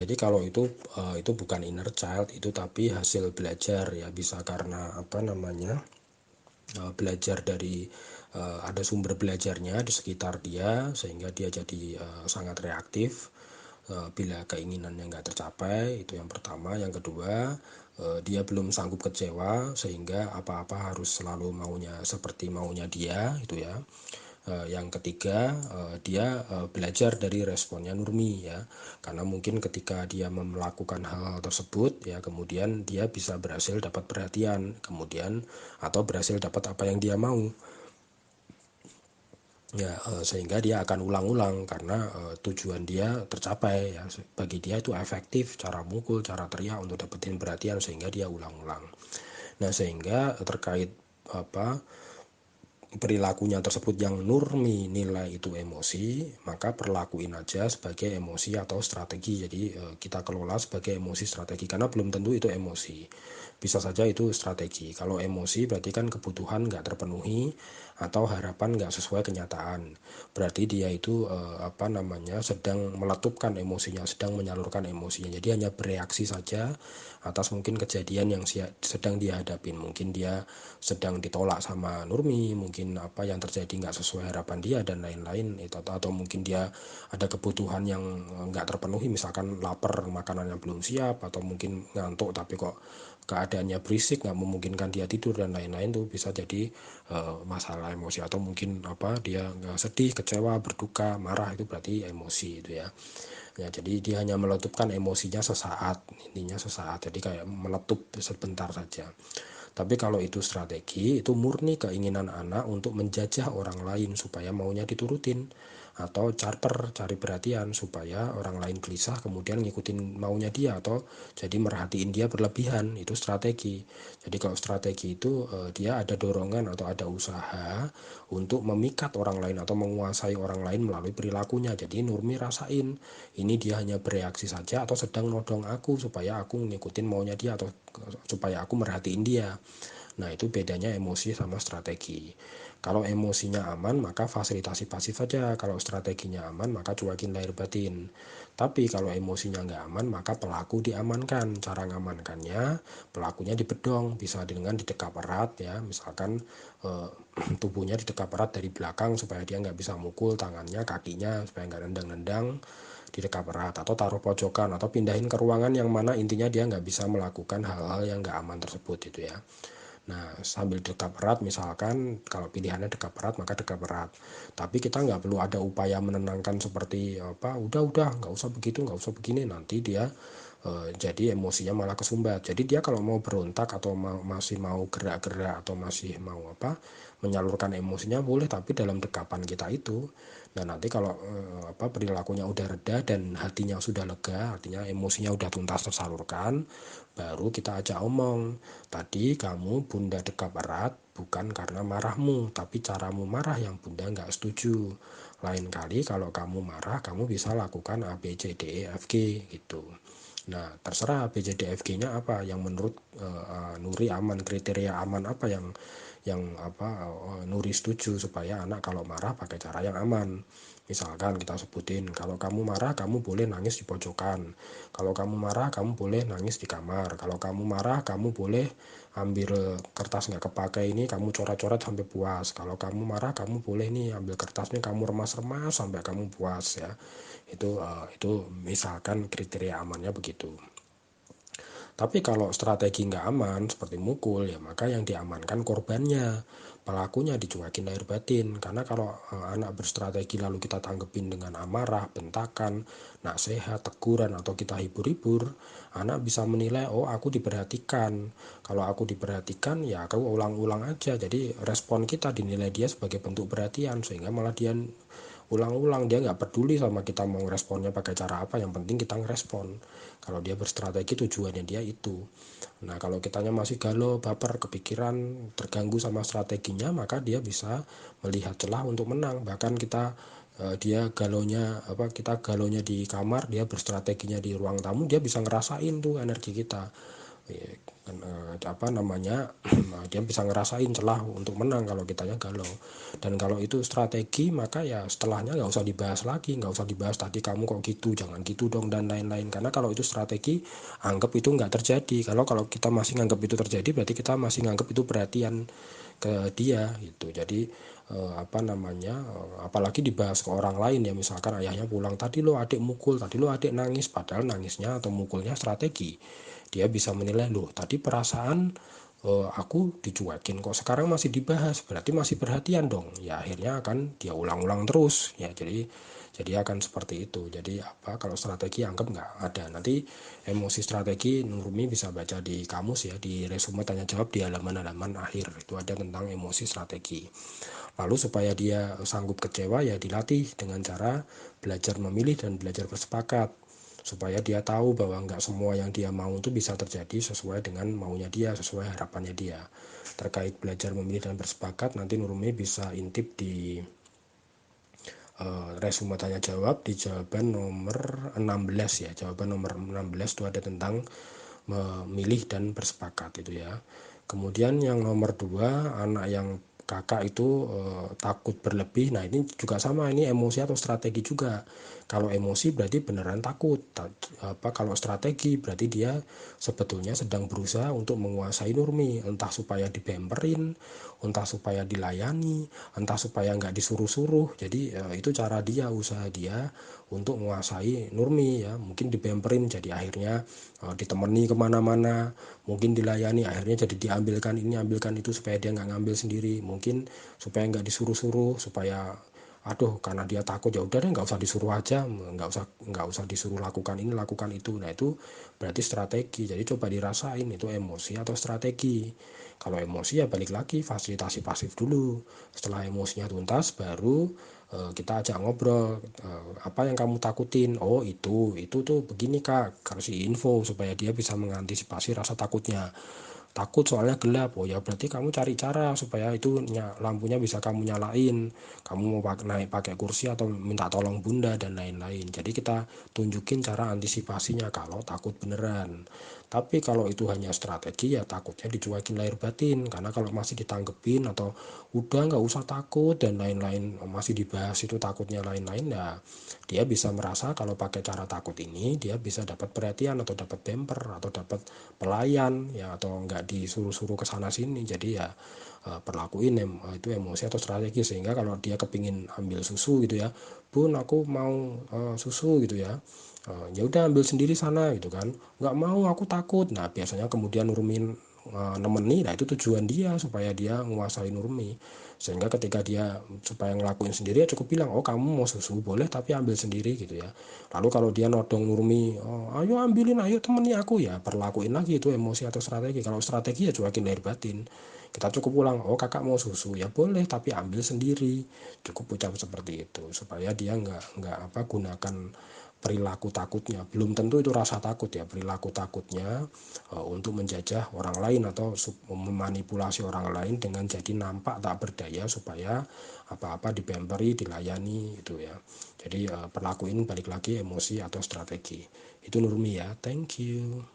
Jadi kalau itu bukan inner child, itu tapi hasil belajar ya, bisa karena apa namanya, belajar dari ada sumber belajarnya di sekitar dia sehingga dia jadi sangat reaktif bila keinginannya nggak tercapai. Itu yang pertama. Yang kedua, dia belum sanggup kecewa sehingga apa-apa harus selalu maunya seperti maunya dia, itu ya. Yang ketiga, dia belajar dari responnya Nurmi ya, karena mungkin ketika dia melakukan hal-hal tersebut ya, kemudian dia bisa berhasil dapat perhatian, kemudian atau berhasil dapat apa yang dia mau ya, sehingga dia akan ulang-ulang karena tujuan dia tercapai ya, bagi dia itu efektif cara mukul, cara teriak untuk dapetin perhatian, sehingga dia ulang-ulang. Nah, sehingga terkait apa perilakunya tersebut yang Nurmi nilai itu emosi, maka perlakuin aja sebagai emosi atau strategi. Jadi kita kelola sebagai emosi strategi, karena belum tentu itu emosi, bisa saja itu strategi. Kalau emosi berarti kan kebutuhan nggak terpenuhi atau harapan nggak sesuai kenyataan, berarti dia itu apa namanya, sedang meletupkan emosinya, sedang menyalurkan emosinya. Jadi hanya bereaksi saja atas mungkin kejadian yang sedang dihadapin. Mungkin dia sedang ditolak sama Nurmi, mungkin apa yang terjadi nggak sesuai harapan dia dan lain-lain itu, atau mungkin dia ada kebutuhan yang nggak terpenuhi, misalkan lapar, makanan yang belum siap, atau mungkin ngantuk tapi kok keadaannya berisik nggak memungkinkan dia tidur dan lain-lain. Tuh bisa jadi masalah emosi. Atau mungkin apa, dia sedih, kecewa, berduka, marah, itu berarti emosi itu ya. Ya, jadi dia hanya meletupkan emosinya sesaat, intinya sesaat, jadi kayak meletup sebentar saja. Tapi kalau itu strategi, itu murni keinginan anak untuk menjajah orang lain supaya maunya diturutin, atau charter, cari perhatian supaya orang lain gelisah kemudian ngikutin maunya dia, atau jadi merhatiin dia berlebihan. Itu strategi. Jadi kalau strategi itu dia ada dorongan atau ada usaha untuk memikat orang lain atau menguasai orang lain melalui perilakunya. Jadi Nurmi rasain ini dia hanya bereaksi saja atau sedang nodong aku supaya aku ngikutin maunya dia, atau supaya aku merhatiin dia. Nah, itu bedanya emosi sama strategi. Kalau emosinya aman, maka fasilitasi pasif saja. Kalau strateginya aman, maka cuekin lahir batin. Tapi kalau emosinya nggak aman, maka pelaku diamankan. Cara ngamankannya, pelakunya dibedong, bisa dengan didekap erat ya. Misalkan tubuhnya didekap erat dari belakang supaya dia nggak bisa mukul tangannya, kakinya, supaya nggak nendang-nendang, didekap erat, atau taruh pojokan, atau pindahin ke ruangan yang mana intinya dia nggak bisa melakukan hal-hal yang nggak aman tersebut itu ya. Nah, sambil dekap erat, misalkan kalau pilihannya dekap erat, maka dekap erat. Tapi kita nggak perlu ada upaya menenangkan seperti apa, udah nggak usah begitu, nggak usah begini, nanti dia jadi emosinya malah kesumbat. Jadi dia kalau mau berontak atau masih mau gerak-gerak atau masih mau apa, menyalurkan emosinya boleh, tapi dalam dekapan kita itu. Nah, nanti kalau apa, perilakunya udah reda dan hatinya sudah lega, artinya emosinya udah tuntas tersalurkan, baru kita ajak omong. Tadi kamu bunda dekap erat bukan karena marahmu, tapi caramu marah yang bunda nggak setuju. Lain kali kalau kamu marah, kamu bisa lakukan A, B, C, D, E, F, G gitu. Nah, terserah B, C, D, F, G-nya apa yang menurut Nuri aman, kriteria aman apa yang apa Nuri setuju supaya anak kalau marah pakai cara yang aman. Misalkan kita sebutin, kalau kamu marah kamu boleh nangis di pojokan, kalau kamu marah kamu boleh nangis di kamar, kalau kamu marah kamu boleh ambil kertas nggak kepakai ini kamu coret-coret sampai puas, kalau kamu marah kamu boleh nih ambil kertasnya kamu remas-remas sampai kamu puas ya. Itu misalkan kriteria amannya begitu. Tapi kalau strategi nggak aman seperti mukul ya, maka yang diamankan korbannya, pelakunya dicuekin lahir batin. Karena kalau anak berstrategi lalu kita tanggepin dengan amarah, bentakan, nasihat, teguran, atau kita hibur-hibur, anak bisa menilai, oh aku diperhatikan. Kalau aku diperhatikan ya aku ulang-ulang aja. Jadi respon kita dinilai dia sebagai bentuk perhatian, sehingga malah dia ulang-ulang, dia nggak peduli sama kita mau responnya pakai cara apa, yang penting kita ngerespon. Kalau dia berstrategi tujuannya dia itu. Nah, kalau kitanya masih galau, baper, kepikiran, terganggu sama strateginya, maka dia bisa melihat celah untuk menang. Bahkan dia galonya apa, kita galonya di kamar, dia berstrateginya di ruang tamu, dia bisa ngerasain tuh energi kita. kan, apa namanya dia bisa ngerasain celah untuk menang kalau kitanya galau. Dan kalau itu strategi, maka ya setelahnya nggak usah dibahas lagi, nggak usah dibahas tadi kamu kok gitu, jangan gitu dong, dan lain-lain. Karena kalau itu strategi, anggap itu nggak terjadi. Kalau kita masih nganggap itu terjadi, berarti kita masih nganggap itu perhatian ke dia gitu. Jadi apa namanya, apalagi dibahas ke orang lain ya, misalkan ayahnya pulang, tadi lo adik mukul, tadi lo adik nangis, padahal nangisnya atau mukulnya strategi. Dia bisa menilai, loh tadi perasaan aku dicuekin kok sekarang masih dibahas, berarti masih perhatian dong ya. Akhirnya akan dia ulang-ulang terus ya. Jadi akan seperti itu. Jadi apa, kalau strategi anggap nggak ada. Nanti emosi strategi Nurmi bisa baca di kamus ya, di resume tanya jawab di halaman-halaman akhir itu ada tentang emosi strategi. Lalu supaya dia sanggup kecewa ya dilatih dengan cara belajar memilih dan belajar bersepakat, supaya dia tahu bahwa nggak semua yang dia mau itu bisa terjadi sesuai dengan maunya dia, sesuai harapannya dia. Terkait belajar memilih dan bersepakat, nanti Nurmi bisa intip di resume tanya jawab di jawaban nomor 16 ya. Jawaban nomor 16 itu ada tentang memilih dan bersepakat itu ya. Kemudian yang nomor 2, anak yang kakak itu takut berlebih. Nah ini juga sama, ini emosi atau strategi juga. Kalau emosi berarti beneran takut, kalau strategi berarti dia sebetulnya sedang berusaha untuk menguasai Nurmi, entah supaya dibemperin, entah supaya dilayani, entah supaya nggak disuruh-suruh. Jadi itu cara dia, usaha dia untuk menguasai Nurmi ya. Mungkin dibemperin jadi akhirnya ditemani kemana-mana, mungkin dilayani akhirnya jadi diambilkan ini ambilkan itu supaya dia nggak ngambil sendiri, mungkin supaya nggak disuruh-suruh, supaya aduh karena dia takut ya udah deh nggak usah disuruh aja, nggak usah disuruh lakukan ini lakukan itu. Nah itu berarti strategi. Jadi coba dirasain itu emosi atau strategi. Kalau emosi ya balik lagi fasilitasi pasif dulu, setelah emosinya tuntas baru kita ajak ngobrol, apa yang kamu takutin, oh itu tuh begini kak, kasih info supaya dia bisa mengantisipasi rasa takutnya. Takut soalnya gelap, oh ya berarti kamu cari cara supaya itu lampunya bisa kamu nyalain, kamu mau naik pakai kursi atau minta tolong bunda dan lain-lain. Jadi kita tunjukin cara antisipasinya kalau takut beneran. Tapi kalau itu hanya strategi ya takutnya dicuekin lahir batin, karena kalau masih ditanggepin atau udah nggak usah takut dan lain-lain masih dibahas itu takutnya lain-lain ya, dia bisa merasa kalau pakai cara takut ini dia bisa dapat perhatian atau dapat bumper atau dapat pelayan ya, atau nggak disuruh-suruh ke sana sini. Jadi ya perlakuin itu emosi atau strategi, sehingga kalau dia kepingin ambil susu gitu ya, bun aku mau susu gitu ya, ya udah ambil sendiri sana gitu kan, nggak mau aku takut. Nah biasanya kemudian Nurmin nemeni, nah itu tujuan dia supaya dia menguasai Nurmi, sehingga ketika dia supaya ngelakuin sendiri ya cukup bilang, oh kamu mau susu boleh tapi ambil sendiri gitu ya. Lalu kalau dia nodong Nurmi, oh, ayo ambilin, ayo temani aku, ya perlakuin lagi itu emosi atau strategi. Kalau strategi ya cuekin lahir batin, kita cukup ulang, oh kakak mau susu ya boleh tapi ambil sendiri, cukup ucap seperti itu supaya dia nggak apa gunakan perilaku takutnya. Belum tentu itu rasa takut ya, perilaku takutnya untuk menjajah orang lain atau memanipulasi orang lain dengan jadi nampak tak berdaya supaya apa-apa dibemperi, dilayani itu ya. Jadi perlakuin balik lagi emosi atau strategi. Itu Nurmi ya, thank you.